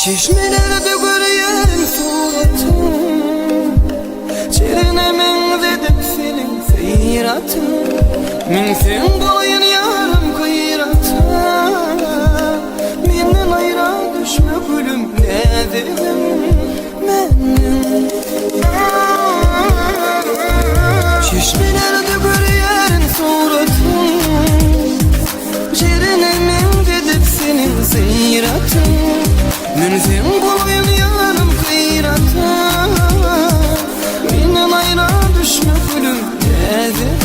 Çeşmelerde görüyen suratın, çerine men dedim senin seyratın. Men sen boyun yarım kıyratın, menden ayra düşme gülüm ne dedim menin. Çeşmelerde görüyen suratın, çerine men dedim senin seyratın. Men sen boyun yarım kıyratın, menden ayra düşme gülüm ne dedim.